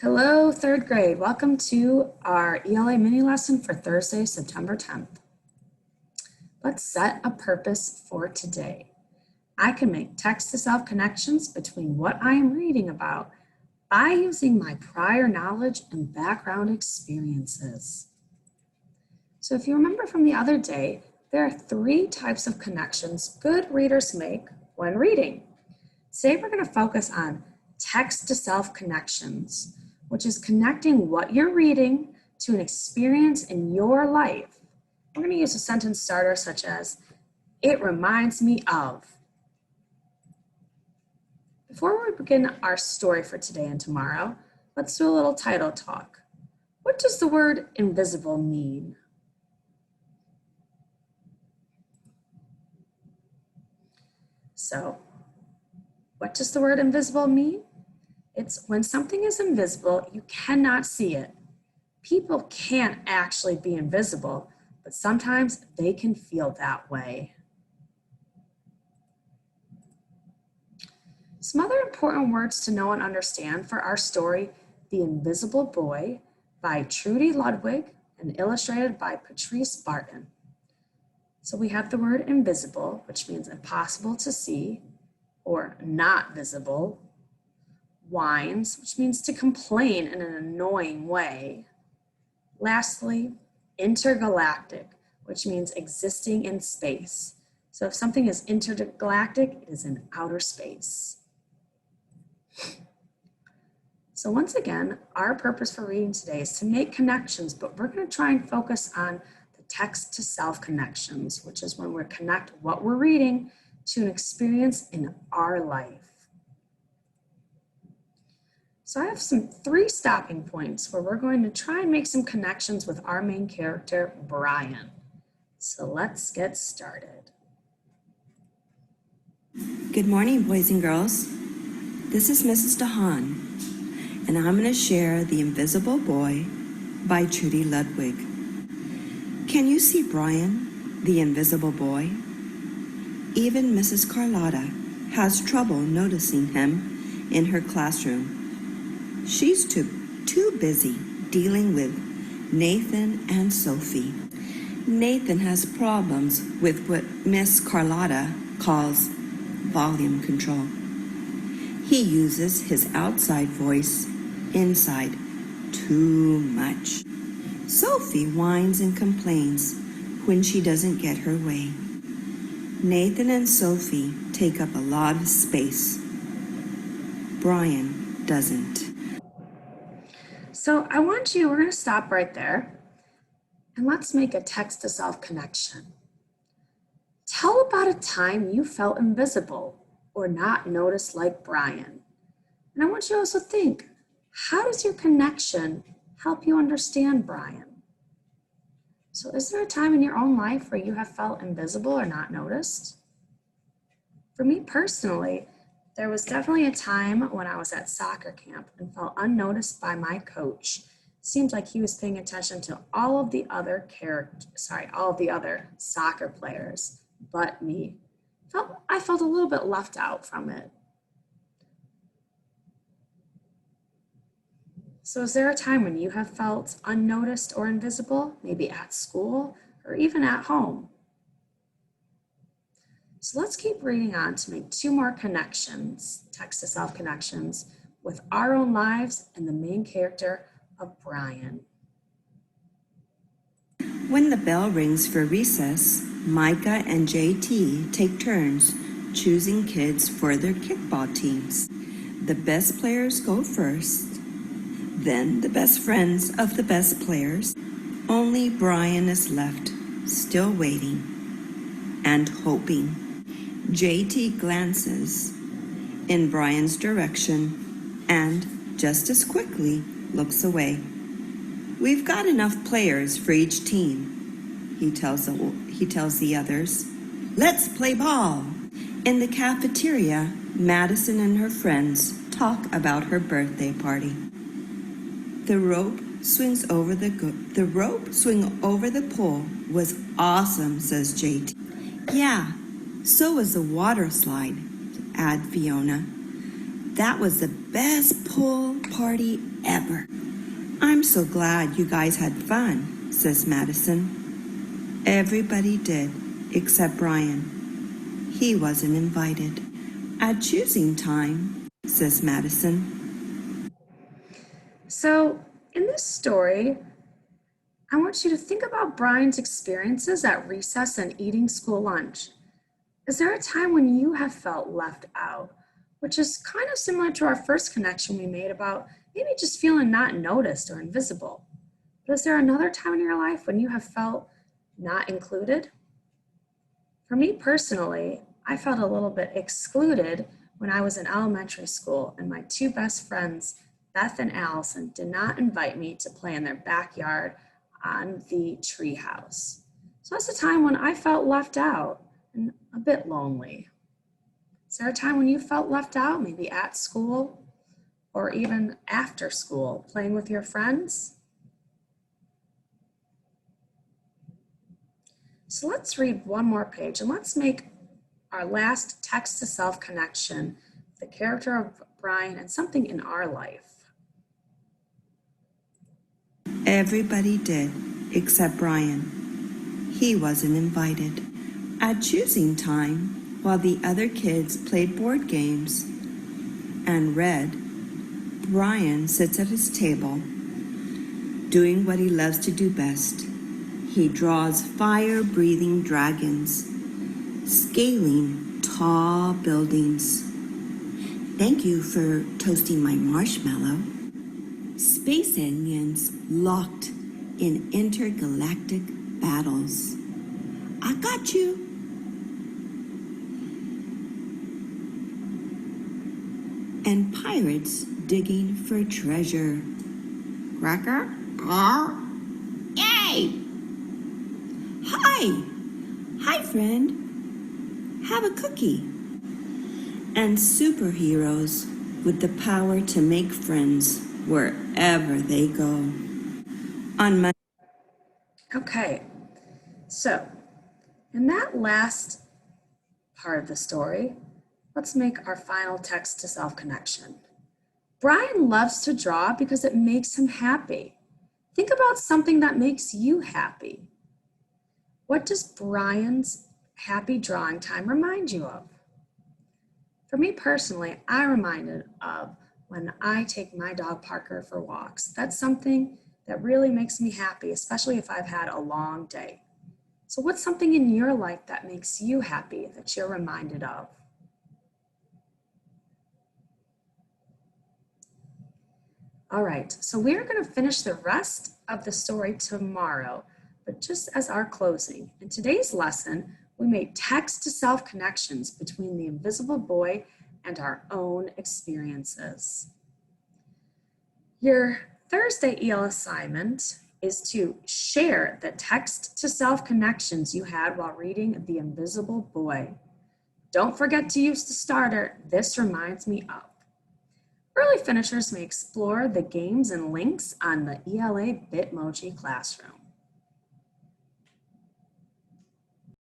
Hello, third grade. Welcome to our ELA Mini Lesson for Thursday, September 10th. Let's set a purpose for today. I can make text-to-self connections between what I am reading about by using my prior knowledge and background experiences. So if you remember from the other day, there are 3 types of connections good readers make when reading. Today we're going to focus on text-to-self connections, which is connecting what you're reading to an experience in your life. We're going to use a sentence starter such as, "It reminds me of." Before we begin our story for today and tomorrow, let's do a little title talk. What does the word invisible mean? So, what does the word invisible mean? It's when something is invisible, you cannot see it. People can't actually be invisible, but sometimes they can feel that way. Some other important words to know and understand for our story, The Invisible Boy by Trudy Ludwig and illustrated by Patrice Barton. So we have the word invisible, which means impossible to see or not visible. Whines, which means to complain in an annoying way. Lastly, intergalactic, which means existing in space. So if something is intergalactic, it is in outer space. So once again, our purpose for reading today is to make connections, but we're going to try and focus on the text-to-self connections, which is when we connect what we're reading to an experience in our life. So I have 3 stopping points where we're going to try and make some connections with our main character, Brian. So let's get started. Good morning, boys and girls. This is Mrs. DeHaan, and I'm going to share The Invisible Boy by Trudy Ludwig. Can you see Brian, the invisible boy? Even Mrs. Carlotta has trouble noticing him in her classroom. She's too busy dealing with Nathan and Sophie. Nathan has problems with what Miss Carlotta calls volume control. He uses his outside voice inside too much. Sophie whines and complains when she doesn't get her way. Nathan and Sophie take up a lot of space. Brian doesn't. So we're going to stop right there and let's make a text-to-self connection. Tell about a time you felt invisible or not noticed like Brian. And I want you to also think, how does your connection help you understand Brian? So is there a time in your own life where you have felt invisible or not noticed? For me personally, there was definitely a time when I was at soccer camp and felt unnoticed by my coach. It seemed like he was paying attention to all of the other soccer players, but me. I felt a little bit left out from it. So is there a time when you have felt unnoticed or invisible, maybe at school or even at home? So let's keep reading on to make 2 more connections, text-to-self connections, with our own lives and the main character of Brian. When the bell rings for recess, Micah and JT take turns choosing kids for their kickball teams. The best players go first, then the best friends of the best players. Only Brian is left, still waiting and hoping. JT glances in Brian's direction and just as quickly looks away. We've got enough players for each team, he tells the others. Let's play ball. In the cafeteria, Madison and her friends talk about her birthday party. The rope swing over the pool was awesome, says JT. Yeah, so was the water slide, add Fiona. That was the best pool party ever. I'm so glad you guys had fun, says Madison. Everybody did, except Brian. He wasn't invited. At choosing time, says Madison. So in this story, I want you to think about Brian's experiences at recess and eating school lunch. Is there a time when you have felt left out, which is kind of similar to our first connection we made about maybe just feeling not noticed or invisible? But is there another time in your life when you have felt not included? For me personally, I felt a little bit excluded when I was in elementary school and my two best friends, Beth and Allison, did not invite me to play in their backyard on the tree house. So that's a time when I felt left out and a bit lonely. Is there a time when you felt left out, maybe at school or even after school, playing with your friends? So let's read one more page and let's make our last text to self connection, the character of Brian and something in our life. Everybody did, except Brian. He wasn't invited. At choosing time, while the other kids played board games and read, Brian sits at his table, doing what he loves to do best. He draws fire-breathing dragons, scaling tall buildings. Thank you for toasting my marshmallow. Space aliens locked in intergalactic battles. I got you. And pirates digging for treasure. Cracker? Yay! Hi! Hi, friend. Have a cookie. And superheroes with the power to make friends wherever they go. On Monday. Okay, so in that last part of the story, let's make our final text to self connection. Brian loves to draw because it makes him happy. Think about something that makes you happy. What does Brian's happy drawing time remind you of? For me personally, I'm reminded of when I take my dog Parker for walks. That's something that really makes me happy, especially if I've had a long day. So what's something in your life that makes you happy that you're reminded of? All right, so we're going to finish the rest of the story tomorrow, but just as our closing, in today's lesson, we made text to self connections between the invisible boy and our own experiences. Your Thursday EL assignment is to share the text to self connections you had while reading The Invisible Boy. Don't forget to use the starter, this reminds me of. Early finishers may explore the games and links on the ELA Bitmoji Classroom.